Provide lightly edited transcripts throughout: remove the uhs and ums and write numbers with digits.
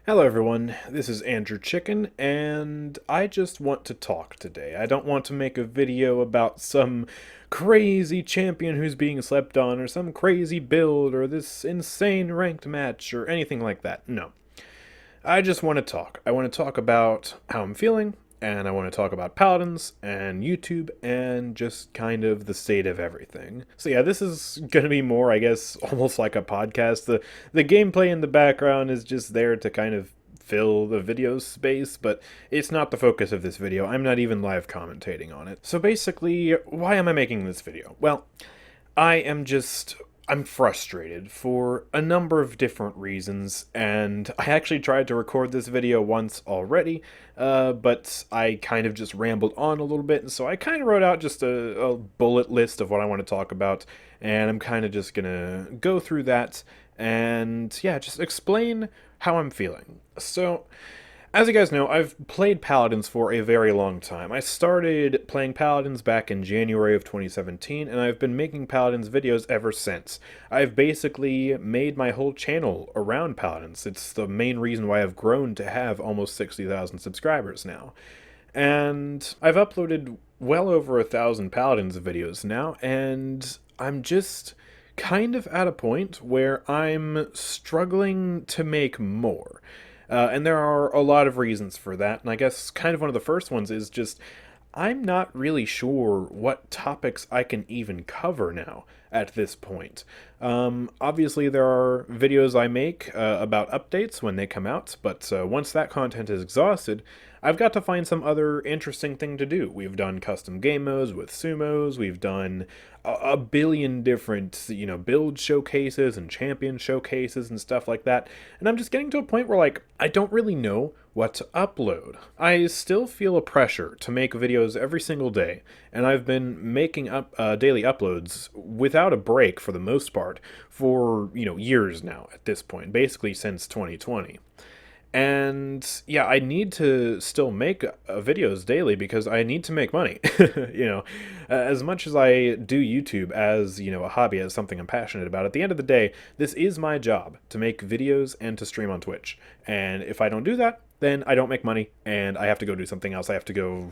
Hello everyone, this is AndrewChicken, and I just want to talk today. I don't want to make a video about some crazy champion who's being slept on, or some crazy build, or this insane ranked match, or anything like that. No. I just want to talk. I want to talk about how I'm feeling, and I want to talk about Paladins, and YouTube, and just kind of the state of everything. So yeah, this is gonna be more, I guess, almost like a podcast. The gameplay in the background is just there to kind of fill the video space, but it's not the focus of this video. I'm not even live commentating on it. So basically, why am I making this video? Well, I'm frustrated for a number of different reasons, and I actually tried to record this video once already, but I kind of just rambled on a little bit, and so I kind of wrote out just a bullet list of what I want to talk about, and I'm kind of just gonna go through that, and yeah, just explain how I'm feeling. So, as you guys know, I've played Paladins for a very long time. I started playing Paladins back in January of 2017, and I've been making Paladins videos ever since. I've basically made my whole channel around Paladins. It's the main reason why I've grown to have almost 60,000 subscribers now. And I've uploaded well over 1,000 Paladins videos now, and I'm just kind of at a point where I'm struggling to make more. And there are a lot of reasons for that, and I guess kind of one of the first ones is just I'm not really sure what topics I can even cover now at this point. Obviously, there are videos I make about updates when they come out, but once that content is exhausted, I've got to find some other interesting thing to do. We've done custom game modes with sumos, we've done a billion different, build showcases and champion showcases and stuff like that, and I'm just getting to a point where, I don't really know what to upload. I still feel a pressure to make videos every single day, and I've been making up daily uploads without a break for the most part for, years now at this point, basically since 2020. And yeah, I need to still make videos daily because I need to make money. As much as I do YouTube as, a hobby, as something I'm passionate about, at the end of the day, this is my job to make videos and to stream on Twitch. And if I don't do that, then I don't make money and I have to go do something else. I have to go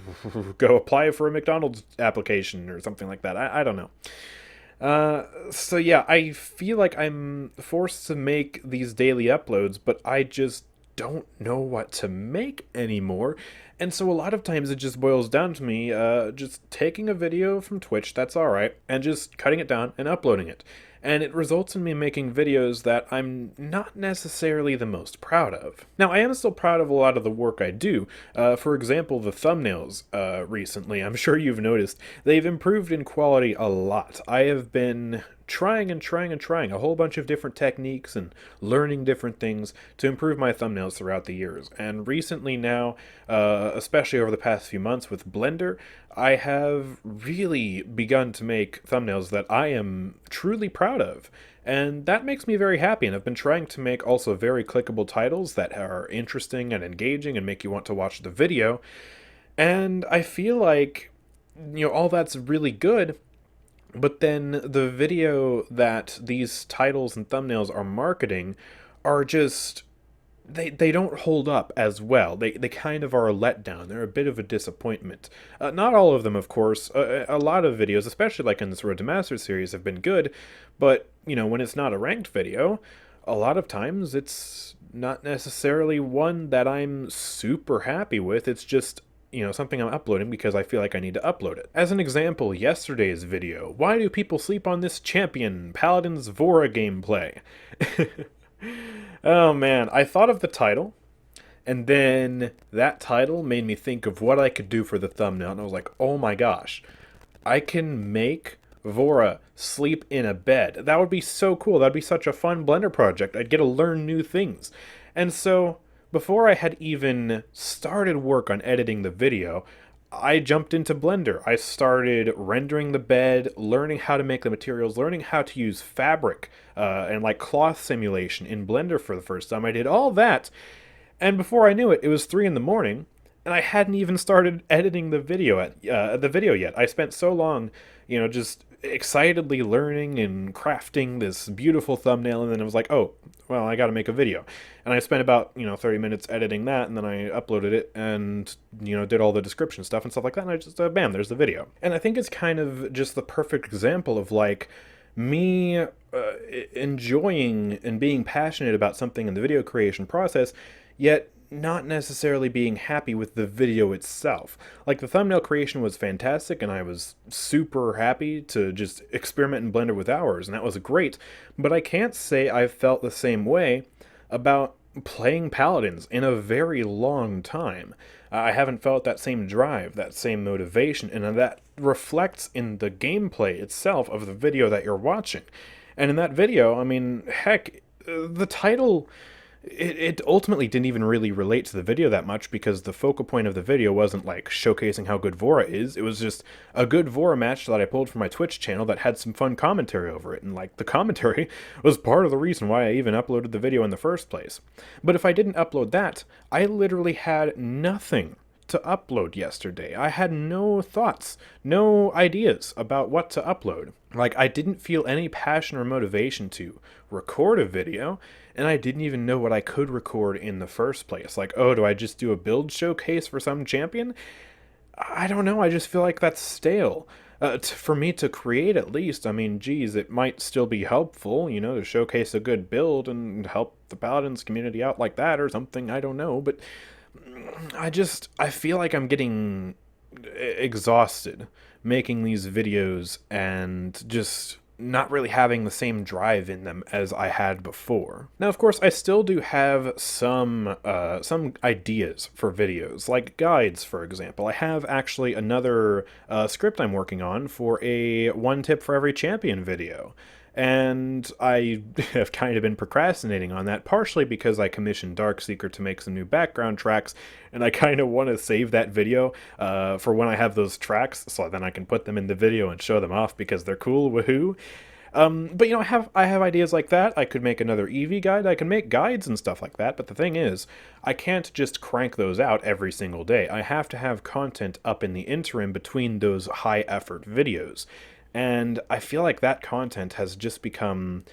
apply for a McDonald's application or something like that. I don't know. So yeah, I feel like I'm forced to make these daily uploads, but I just don't know what to make anymore. And so a lot of times it just boils down to me just taking a video from Twitch, that's alright, and just cutting it down and uploading it. And it results in me making videos that I'm not necessarily the most proud of. Now, I am still proud of a lot of the work I do. For example, the thumbnails recently, I'm sure you've noticed, they've improved in quality a lot. I have been trying a whole bunch of different techniques and learning different things to improve my thumbnails throughout the years. And recently now, especially over the past few months with Blender, I have really begun to make thumbnails that I am truly proud of. And that makes me very happy, and I've been trying to make also very clickable titles that are interesting and engaging and make you want to watch the video. And I feel like, all that's really good, but then the video that these titles and thumbnails are marketing are just they don't hold up as well. They kind of are a letdown. They're a bit of a disappointment. Not all of them, of course. A lot of videos, especially like in this Road to Master series, have been good, but when it's not a ranked video, a lot of times it's not necessarily one that I'm super happy with. It's just something I'm uploading because I feel like I need to upload it. As an example, yesterday's video, why do people sleep on this champion, Paladins Vora gameplay? Oh man, I thought of the title, and then that title made me think of what I could do for the thumbnail, and I was like, oh my gosh, I can make Vora sleep in a bed. That would be so cool. That'd be such a fun Blender project. I'd get to learn new things. And so, before I had even started work on editing the video, I jumped into Blender. I started rendering the bed, learning how to make the materials, learning how to use fabric and cloth simulation in Blender for the first time. I did all that, and before I knew it, it was 3 in the morning, and I hadn't even started editing the video yet. I spent so long, just excitedly learning and crafting this beautiful thumbnail, and then I was like, oh, well, I gotta make a video. And I spent about, 30 minutes editing that, and then I uploaded it and, did all the description stuff and stuff like that, and I just, bam, there's the video. And I think it's kind of just the perfect example of, like, me enjoying and being passionate about something in the video creation process, yet not necessarily being happy with the video itself. Like, the thumbnail creation was fantastic, and I was super happy to just experiment in Blender with hours, and that was great, but I can't say I've felt the same way about playing Paladins in a very long time. I haven't felt that same drive, that same motivation, and that reflects in the gameplay itself of the video that you're watching. And in that video, I mean, heck, the title, it ultimately didn't even really relate to the video that much, because the focal point of the video wasn't like showcasing how good Vora is. It was just a good Vora match that I pulled from my Twitch channel that had some fun commentary over it, and like the commentary was part of the reason why I even uploaded the video in the first place. But if I didn't upload that, I literally had nothing to upload yesterday. I had no thoughts, no ideas about what to upload. Like, I didn't feel any passion or motivation to record a video, and I didn't even know what I could record in the first place. Like, oh, do I just do a build showcase for some champion? I don't know, I just feel like that's stale. For me to create, at least, I mean, geez, it might still be helpful, to showcase a good build and help the Paladins community out like that or something, I don't know, but I feel like I'm getting exhausted making these videos and just not really having the same drive in them as I had before. Now, of course, I still do have some ideas for videos, like guides, for example. I have actually another script I'm working on for a one tip for every champion video. And I have kind of been procrastinating on that, partially because I commissioned Darkseeker to make some new background tracks, and I kind of want to save that video for when I have those tracks, so then I can put them in the video and show them off because they're cool, woohoo. But I have ideas like that. I could make another Eevee guide. I can make guides and stuff like that. But the thing is, I can't just crank those out every single day. I have to have content up in the interim between those high effort videos. And I feel like that content has just become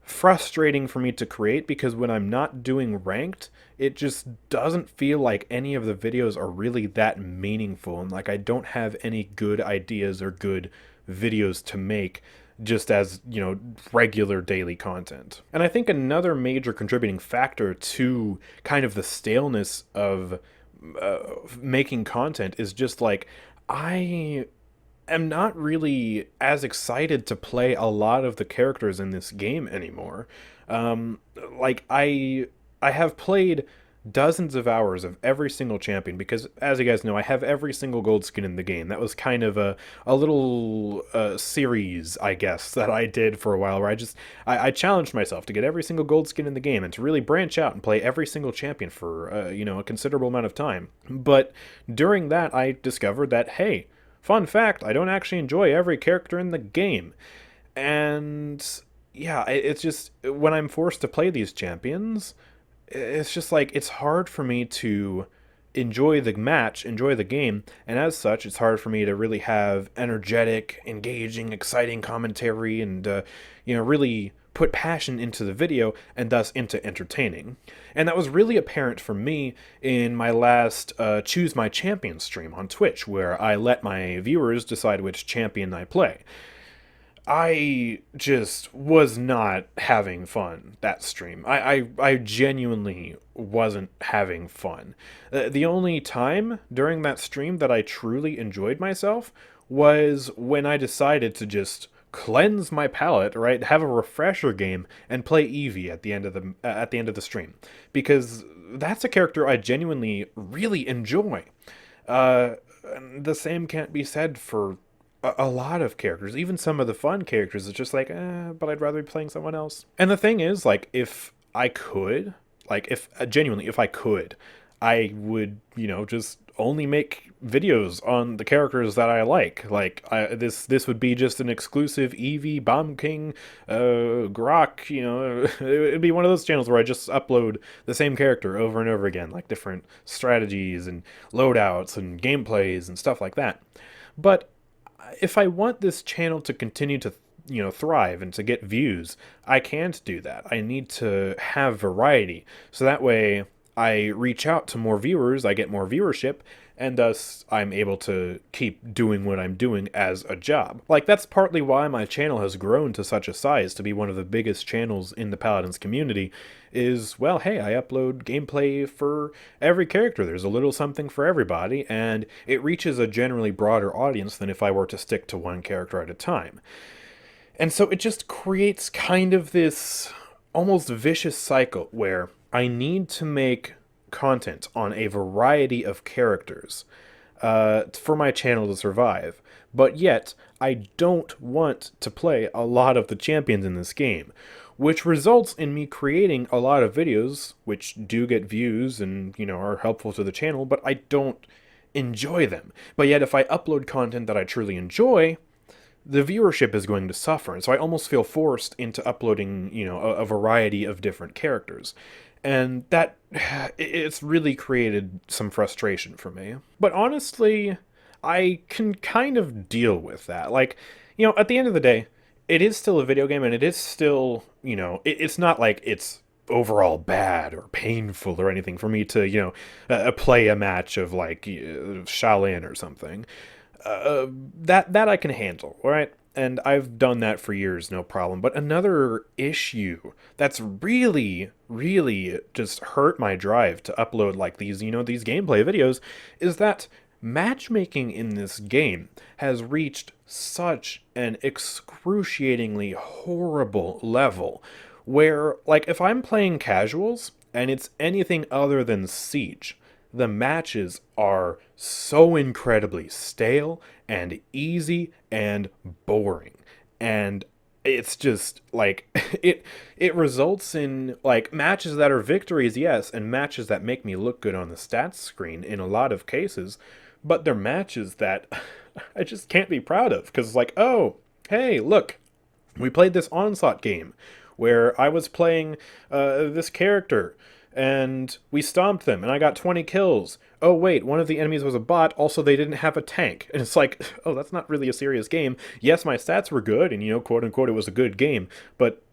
frustrating for me to create, because when I'm not doing ranked, it just doesn't feel like any of the videos are really that meaningful, and like I don't have any good ideas or good videos to make just as, regular daily content. And I think another major contributing factor to kind of the staleness of making content is just like, I am not really as excited to play a lot of the characters in this game anymore. Like, I have played dozens of hours of every single champion, because, as you guys know, I have every single gold skin in the game. That was kind of a little series, I guess, that I did for a while, where I challenged myself to get every single gold skin in the game and to really branch out and play every single champion for, a considerable amount of time. But during that, I discovered that, hey, fun fact, I don't actually enjoy every character in the game. And yeah, it's just, when I'm forced to play these champions, it's just like, it's hard for me to enjoy the match, enjoy the game, and as such, it's hard for me to really have energetic, engaging, exciting commentary and, really put passion into the video and thus into entertaining. And that was really apparent for me in my last Choose My Champion stream on Twitch, where I let my viewers decide which champion I play. I just was not having fun that stream. I genuinely wasn't having fun. The only time during that stream that I truly enjoyed myself was when I decided to just cleanse my palate, right? Have a refresher game and play Eevee at the end of the stream, because that's a character I genuinely really enjoy. The same can't be said for a lot of characters, even some of the fun characters. It's just like, but I'd rather be playing someone else. And the thing is, like, if I could, if I could, I would, just only make videos on the characters that I like. Like, this would be just an exclusive Eevee, Bomb King, Grok, it'd be one of those channels where I just upload the same character over and over again, like different strategies and loadouts and gameplays and stuff like that. But if I want this channel to continue to thrive and to get views, I can't do that. I need to have variety, so that way I reach out to more viewers, I get more viewership, and thus I'm able to keep doing what I'm doing as a job. Like, that's partly why my channel has grown to such a size to be one of the biggest channels in the Paladins community, is, well, hey, I upload gameplay for every character. There's a little something for everybody, and it reaches a generally broader audience than if I were to stick to one character at a time. And so it just creates kind of this almost vicious cycle where I need to make content on a variety of characters for my channel to survive. But yet, I don't want to play a lot of the champions in this game, which results in me creating a lot of videos which do get views and, are helpful to the channel, but I don't enjoy them. But yet, if I upload content that I truly enjoy, the viewership is going to suffer. And so I almost feel forced into uploading, a variety of different characters. And that, it's really created some frustration for me. But honestly, I can kind of deal with that. Like, at the end of the day, it is still a video game, and it is still, it's not like it's overall bad or painful or anything for me to, play a match of, like, Shaolin or something. That I can handle, all right? And I've done that for years, no problem. But another issue that's really, really just hurt my drive to upload, like, these, these gameplay videos, is that matchmaking in this game has reached such an excruciatingly horrible level where, like, if I'm playing casuals and it's anything other than Siege, the matches are so incredibly stale and easy and boring. And it's just, like, it results in, like, matches that are victories, yes, and matches that make me look good on the stats screen in a lot of cases, but they're matches that I just can't be proud of, because it's like, oh, hey, look, we played this Onslaught game where I was playing this character, and we stomped them, and I got 20 kills. Oh, wait, one of the enemies was a bot, also they didn't have a tank. And it's like, oh, that's not really a serious game. Yes, my stats were good, and, quote-unquote, it was a good game, but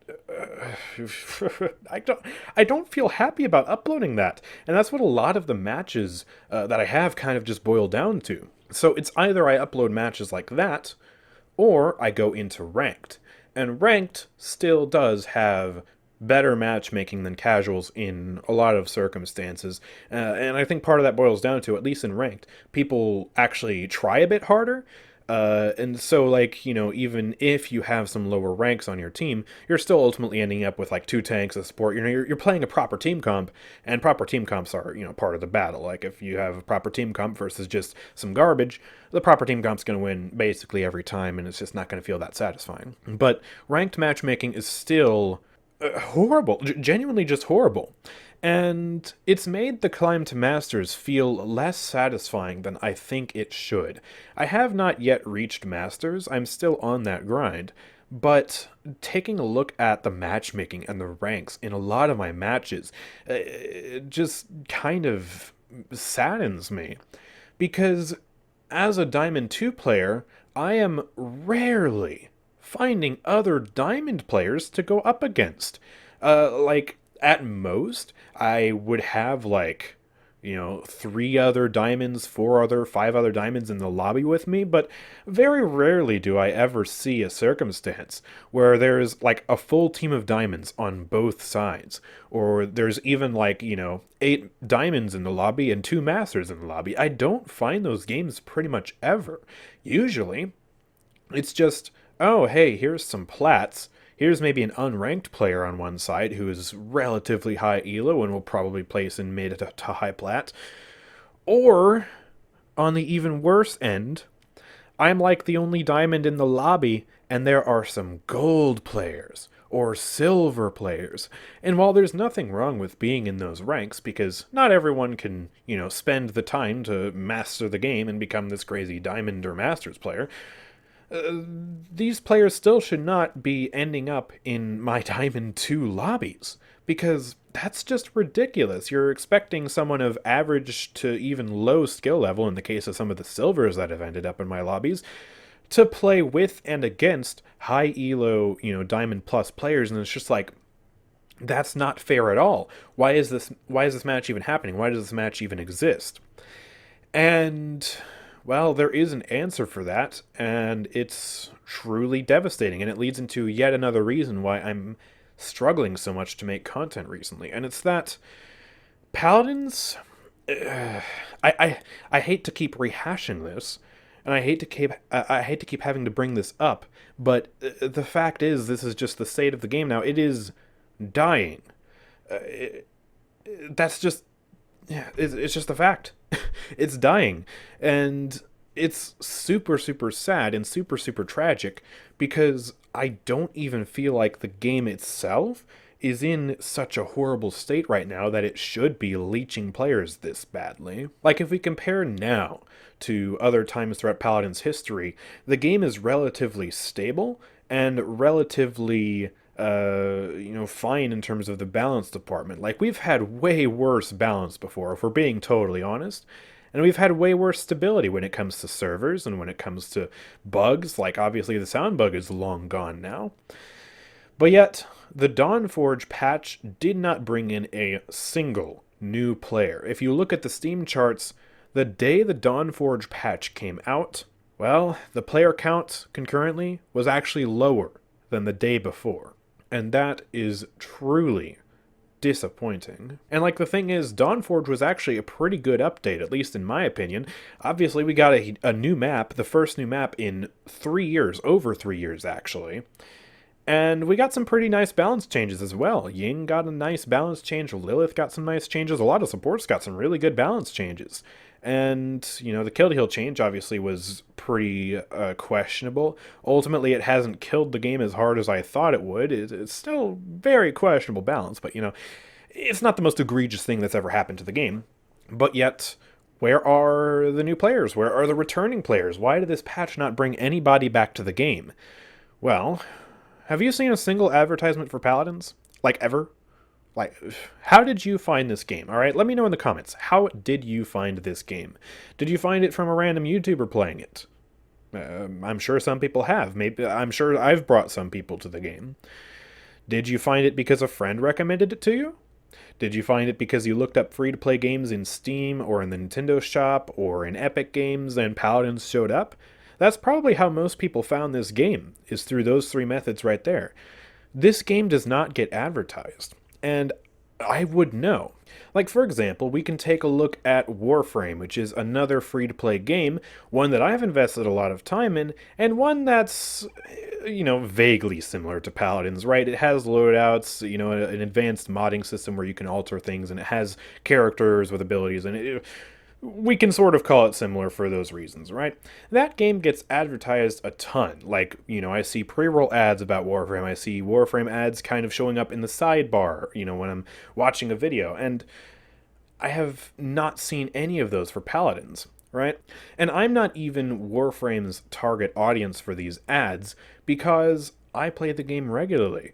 I don't feel happy about uploading that. And that's what a lot of the matches that I have kind of just boil down to. So it's either I upload matches like that, or I go into Ranked. And Ranked still does have better matchmaking than casuals in a lot of circumstances. And I think part of that boils down to, at least in Ranked, people actually try a bit harder. And so, like, even if you have some lower ranks on your team, you're still ultimately ending up with, like, 2 tanks, a support. You're playing a proper team comp, and proper team comps are, part of the battle. Like, if you have a proper team comp versus just some garbage, the proper team comp's going to win basically every time, and it's just not going to feel that satisfying. But ranked matchmaking is still horrible, genuinely just horrible. And it's made the climb to Masters feel less satisfying than I think it should. I have not yet reached Masters, I'm still on that grind, but taking a look at the matchmaking and the ranks in a lot of my matches, it just kind of saddens me. Because as a Diamond 2 player, I am rarely finding other Diamond players to go up against. Like, at most, I would have, like, 3 other diamonds, 5 other diamonds in the lobby with me, but very rarely do I ever see a circumstance where there's, like, a full team of diamonds on both sides, or there's even, like, 8 diamonds in the lobby and 2 masters in the lobby. I don't find those games pretty much ever. Usually, it's just, oh, hey, here's some plats. Here's maybe an unranked player on one side who is relatively high elo and will probably place in mid to high plat. Or, on the even worse end, I'm like the only diamond in the lobby, and there are some gold players or silver players. And while there's nothing wrong with being in those ranks, because not everyone can, spend the time to master the game and become this crazy diamond or masters player, these players still should not be ending up in my Diamond 2 lobbies, because that's just ridiculous. You're expecting someone of average to even low skill level, in the case of some of the silvers that have ended up in my lobbies, to play with and against high elo, Diamond Plus players, and it's just like, that's not fair at all. Why is this match even happening? Why does this match even exist? And well, there is an answer for that, and it's truly devastating, and it leads into yet another reason why I'm struggling so much to make content recently. And it's that Paladins, I hate to keep rehashing this, and I hate to keep having to bring this up, but the fact is, this is just the state of the game now. It is dying. That's just, yeah, it's just a fact. It's dying, and it's super super sad and super super tragic, because I don't even feel like the game itself is in such a horrible state right now that it should be leeching players this badly. Like, if we compare now to other times throughout Paladin's history, the game is relatively stable and relatively fine in terms of the balance department. Like, we've had way worse balance before, if we're being totally honest. And we've had way worse stability when it comes to servers and when it comes to bugs. Like, obviously the sound bug is long gone now. But yet, the Dawnforge patch did not bring in a single new player. If you look at the Steam charts, the day the Dawnforge patch came out, well, the player count concurrently was actually lower than the day before. And that is truly disappointing. And like, the thing is, Dawnforge was actually a pretty good update, at least in my opinion. Obviously, we got a new map, the first new map in 3 years, over 3 years actually. And we got some pretty nice balance changes as well. Ying got a nice balance change, Lilith got some nice changes, a lot of supports got some really good balance changes. And, the kill to heal change obviously was pretty questionable. Ultimately, it hasn't killed the game as hard as I thought it would. It's still very questionable balance, but, it's not the most egregious thing that's ever happened to the game. But yet, where are the new players? Where are the returning players? Why did this patch not bring anybody back to the game? Well, have you seen a single advertisement for Paladins? Like, ever? Like, how did you find this game? All right, let me know in the comments. How did you find this game? Did you find it from a random YouTuber playing it? I'm sure some people have. I'm sure I've brought some people to the game. Did you find it because a friend recommended it to you? Did you find it because you looked up free-to-play games in Steam or in the Nintendo Shop or in Epic Games and Paladins showed up? That's probably how most people found this game, is through those 3 methods right there. This game does not get advertised. And I would know. Like, for example, we can take a look at Warframe, which is another free-to-play game, one that I've invested a lot of time in, and one that's, vaguely similar to Paladins, right? It has loadouts, an advanced modding system where you can alter things, and it has characters with abilities, and we can sort of call it similar for those reasons, right? That game gets advertised a ton. Like, I see pre-roll ads about Warframe. I see Warframe ads kind of showing up in the sidebar, when I'm watching a video. And I have not seen any of those for Paladins, right? And I'm not even Warframe's target audience for these ads because I play the game regularly.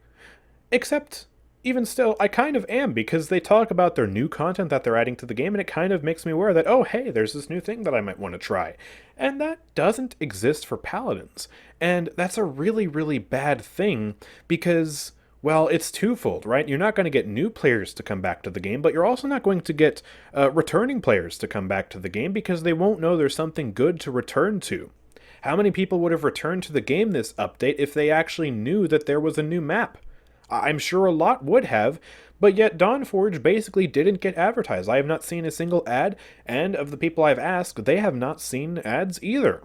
Except, even still, I kind of am, because they talk about their new content that they're adding to the game, and it kind of makes me aware that, oh, hey, there's this new thing that I might want to try. And that doesn't exist for Paladins. And that's a really, really bad thing, because, well, it's twofold, right? You're not going to get new players to come back to the game, but you're also not going to get returning players to come back to the game, because they won't know there's something good to return to. How many people would have returned to the game this update if they actually knew that there was a new map? I'm sure a lot would have, but yet Dawnforge basically didn't get advertised. I have not seen a single ad, and of the people I've asked, they have not seen ads either.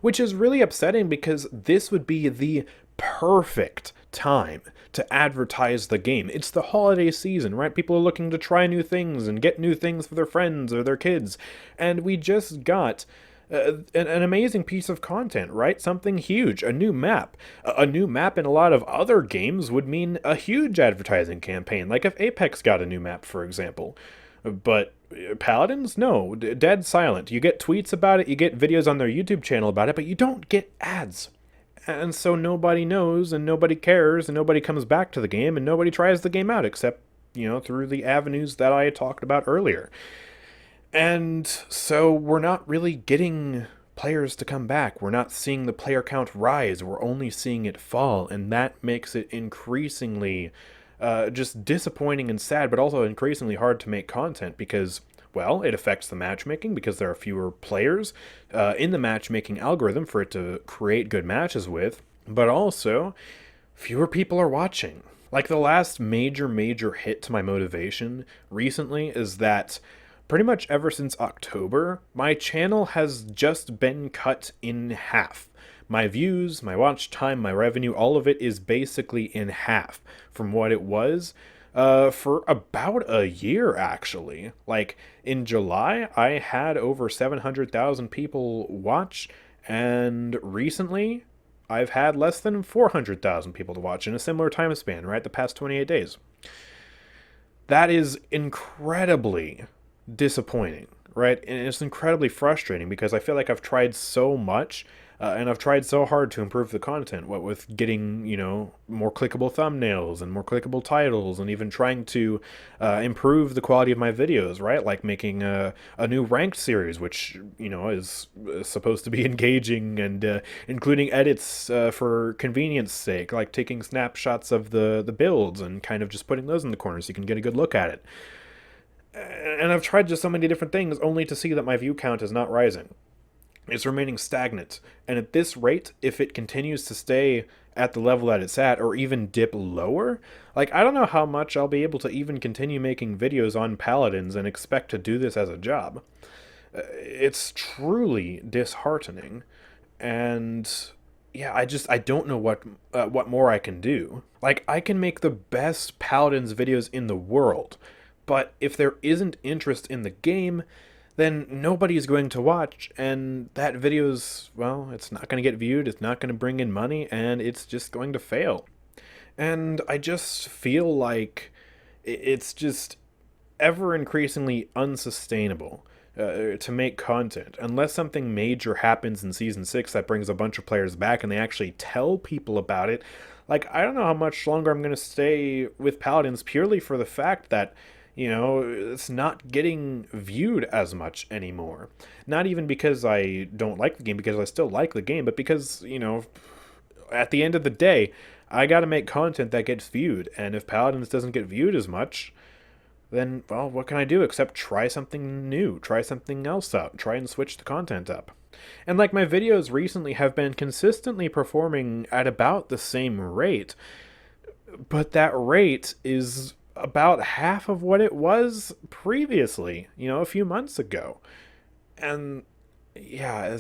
Which is really upsetting, because this would be the perfect time to advertise the game. It's the holiday season, right? People are looking to try new things and get new things for their friends or their kids, and we just got an amazing piece of content, right? Something huge, a new map. A new map in a lot of other games would mean a huge advertising campaign, like if Apex got a new map, for example. But Paladins? No, dead silent. You get tweets about it, you get videos on their YouTube channel about it, but you don't get ads. And so nobody knows, and nobody cares, and nobody comes back to the game, and nobody tries the game out, except, through the avenues that I talked about earlier. And so we're not really getting players to come back. We're not seeing the player count rise. We're only seeing it fall, and that makes it increasingly just disappointing and sad, but also increasingly hard to make content because, well, it affects the matchmaking because there are fewer players in the matchmaking algorithm for it to create good matches with, but also fewer people are watching. Like, the last major hit to my motivation recently is that pretty much ever since October, my channel has just been cut in half. My views, my watch time, my revenue, all of it is basically in half from what it was for about a year, actually. Like, in July, I had over 700,000 people watch, and recently, I've had less than 400,000 people to watch in a similar time span, right? The past 28 days. That is incredibly disappointing, right? And it's incredibly frustrating because I feel like I've tried so much and I've tried so hard to improve the content, what with getting, more clickable thumbnails and more clickable titles, and even trying to improve the quality of my videos, right? Like making a new ranked series, which, is supposed to be engaging and including edits for convenience sake, like taking snapshots of the builds and kind of just putting those in the corner so you can get a good look at it. And I've tried just so many different things only to see that my view count is not rising. It's remaining stagnant. And at this rate, if it continues to stay at the level that it's at, or even dip lower, like, I don't know how much I'll be able to even continue making videos on Paladins and expect to do this as a job. It's truly disheartening. And yeah, I don't know what more I can do. Like, I can make the best Paladins videos in the world, but if there isn't interest in the game, then nobody's going to watch, and that video's, well, it's not going to get viewed, it's not going to bring in money, and it's just going to fail. And I just feel like it's just ever increasingly unsustainable to make content unless something major happens in season 6 that brings a bunch of players back and they actually tell people about it. Like, I don't know how much longer I'm going to stay with Paladins purely for the fact that it's not getting viewed as much anymore. Not even because I don't like the game, because I still like the game, but because, at the end of the day, I gotta make content that gets viewed, and if Paladins doesn't get viewed as much, then, well, what can I do except try something new, try something else out, try and switch the content up. And, like, my videos recently have been consistently performing at about the same rate, but that rate is about half of what it was previously, a few months ago. And yeah,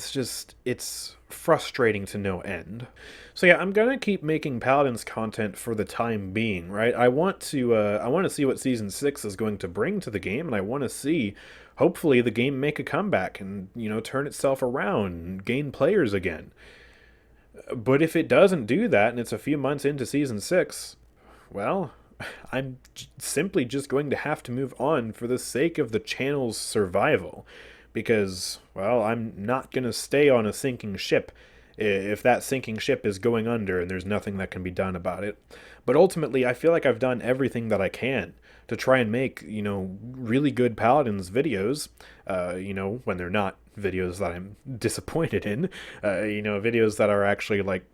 it's frustrating to no end. So yeah, I'm gonna keep making Paladins content for the time being, right? I want to see what season 6 is going to bring to the game, and I want to see, hopefully, the game make a comeback and turn itself around and gain players again. But if it doesn't do that, and it's a few months into season 6, well, I'm simply just going to have to move on for the sake of the channel's survival. Because, well, I'm not going to stay on a sinking ship if that sinking ship is going under and there's nothing that can be done about it. But ultimately, I feel like I've done everything that I can to try and make, really good Paladins videos, when they're not videos that I'm disappointed in, videos that are actually, like,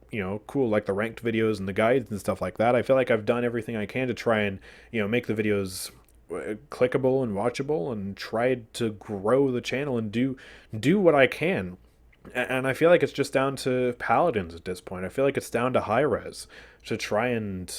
cool, like the ranked videos and the guides and stuff like that. I feel like I've done everything I can to try and, make the videos clickable and watchable and tried to grow the channel and do what I can. And I feel like it's just down to Paladins at this point. I feel like it's down to Hi-Rez to try and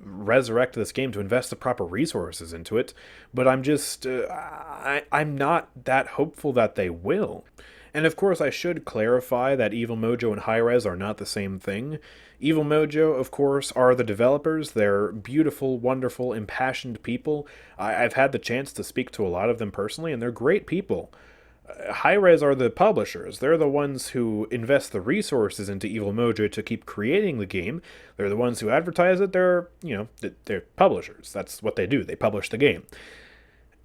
resurrect this game, to invest the proper resources into it. But I'm just, I'm not that hopeful that they will. And of course, I should clarify that Evil Mojo and Hi-Rez are not the same thing. Evil Mojo, of course, are the developers. They're beautiful, wonderful, impassioned people. I've had the chance to speak to a lot of them personally, and they're great people. Hi-Rez are the publishers. They're the ones who invest the resources into Evil Mojo to keep creating the game. They're the ones who advertise it. They're publishers. That's what they do. They publish the game.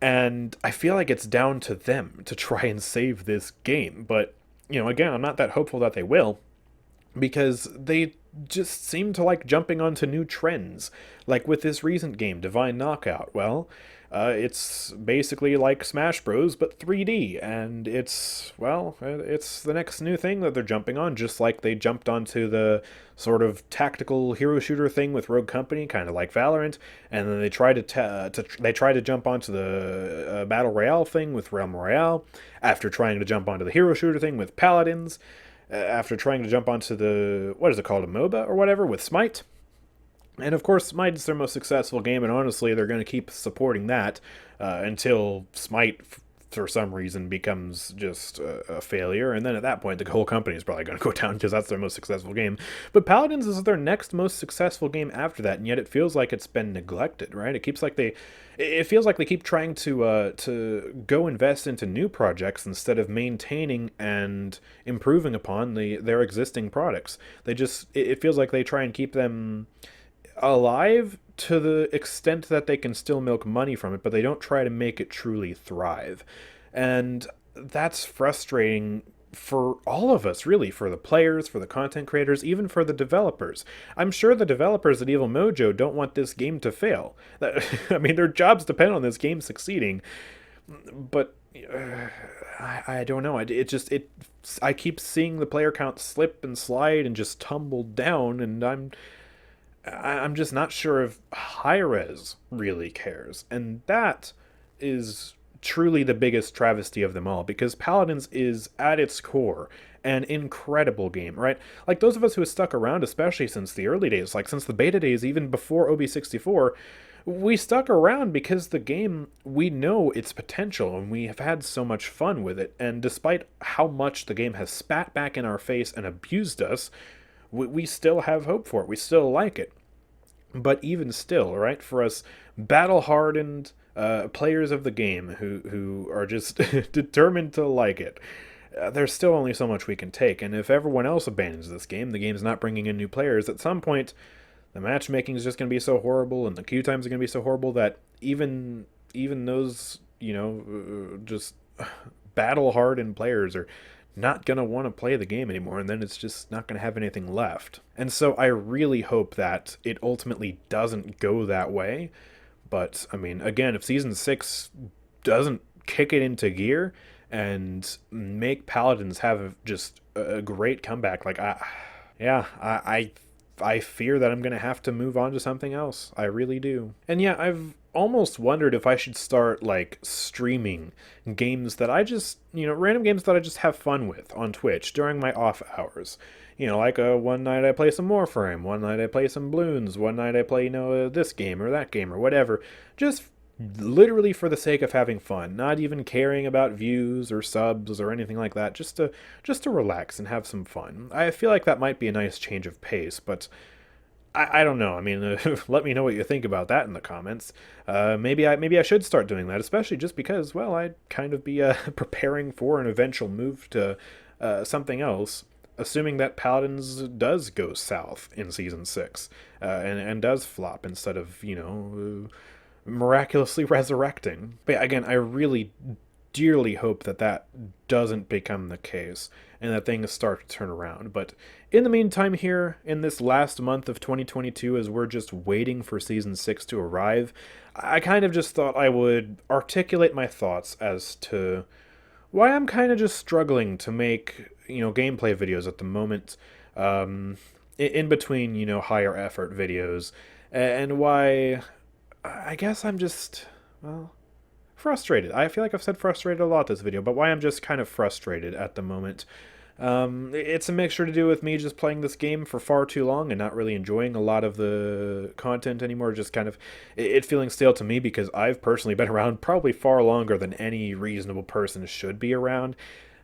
And I feel like it's down to them to try and save this game. But, again, I'm not that hopeful that they will, because they just seem to like jumping onto new trends. Like with this recent game, Divine Knockout. Well, It's basically like Smash Bros, but 3D, and it's the next new thing that they're jumping on, just like they jumped onto the sort of tactical hero shooter thing with Rogue Company, kind of like Valorant, and then they tried to jump onto the Battle Royale thing with Realm Royale, after trying to jump onto the hero shooter thing with Paladins, after trying to jump onto the, what is it called, a MOBA or whatever, with Smite. And of course, Smite is their most successful game, and honestly, they're going to keep supporting that until Smite, for some reason, becomes just a failure. And then at that point, the whole company is probably going to go down because that's their most successful game. But Paladins is their next most successful game after that, and yet it feels like it's been neglected, right? It feels like they keep trying to go invest into new projects instead of maintaining and improving upon their existing products. It feels like they try and keep them alive to the extent that they can still milk money from it, but they don't try to make it truly thrive. And that's frustrating for all of us, really, for the players, for the content creators, even for the developers. I'm sure the developers at Evil Mojo don't want this game to fail. I mean, their jobs depend on this game succeeding, but I don't know. I keep seeing the player count slip and slide and just tumble down, and I'm just not sure if Hi-Rez really cares. And that is truly the biggest travesty of them all, because Paladins is, at its core, an incredible game, right? Like, those of us who have stuck around, especially since the early days, like since the beta days, even before OB64, we stuck around because the game, we know its potential, and we have had so much fun with it. And despite how much the game has spat back in our face and abused us, we still have hope for it. We still like it. But even still, right, for us battle-hardened players of the game who are just determined to like it, there's still only so much we can take. And if everyone else abandons this game, the game's not bringing in new players, at some point, the matchmaking is just going to be so horrible, and the queue times are going to be so horrible that even those, just battle-hardened players are not going to want to play the game anymore, and then it's just not going to have anything left. And so I really hope that it ultimately doesn't go that way. But, I mean, again, if Season 6 doesn't kick it into gear and make Paladins have just a great comeback, like, I fear that I'm going to have to move on to something else. I really do. And yeah, I've almost wondered if I should start, like, streaming games that I just, random games that I just have fun with on Twitch during my off hours. Like one night I play some Warframe, one night I play some Bloons, one night I play, this game or that game or whatever. Just literally for the sake of having fun, not even caring about views or subs or anything like that, just to relax and have some fun. I feel like that might be a nice change of pace, but I don't know. I mean, let me know what you think about that in the comments. Maybe I should start doing that, especially just because, well, I'd kind of be preparing for an eventual move to something else, assuming that Paladins does go south in Season 6 and does flop instead of, miraculously resurrecting. But yeah, again, I really dearly hope that doesn't become the case and that things start to turn around. But in the meantime, here in this last month of 2022, as we're just waiting for Season 6 to arrive, I kind of just thought I would articulate my thoughts as to why I'm kind of just struggling to make, gameplay videos at the moment, in between, higher effort videos, and why I guess I'm just, well, frustrated. I feel like I've said frustrated a lot this video, but why I'm just kind of frustrated at the moment. It's a mixture to do with me just playing this game for far too long and not really enjoying a lot of the content anymore, just kind of it feeling stale to me because I've personally been around probably far longer than any reasonable person should be around.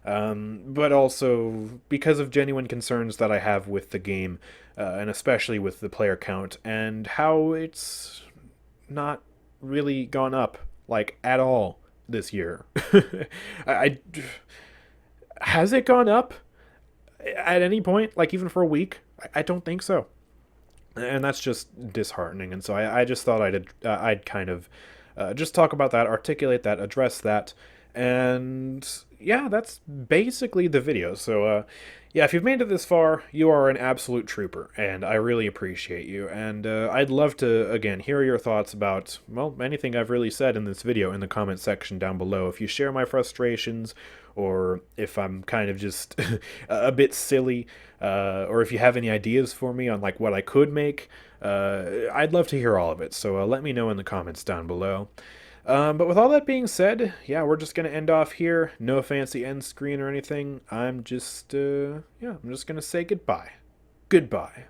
But also because of genuine concerns that I have with the game, and especially with the player count and how it's not really gone up, like, at all this year. I has it gone up at any point, like even for a week? I don't think so, and that's just disheartening. And so I just thought I'd kind of just talk about that, articulate that, address that, And yeah, that's basically the video. So yeah, if you've made it this far, you are an absolute trooper, and I really appreciate you. And I'd love to, again, hear your thoughts about, well, anything I've really said in this video in the comment section down below. If you share my frustrations, or if I'm kind of just a bit silly, or if you have any ideas for me on like what I could make, I'd love to hear all of it. So let me know in the comments down below. But with all that being said, yeah, we're just gonna end off here. No fancy end screen or anything. I'm just, yeah, I'm just gonna say goodbye. Goodbye.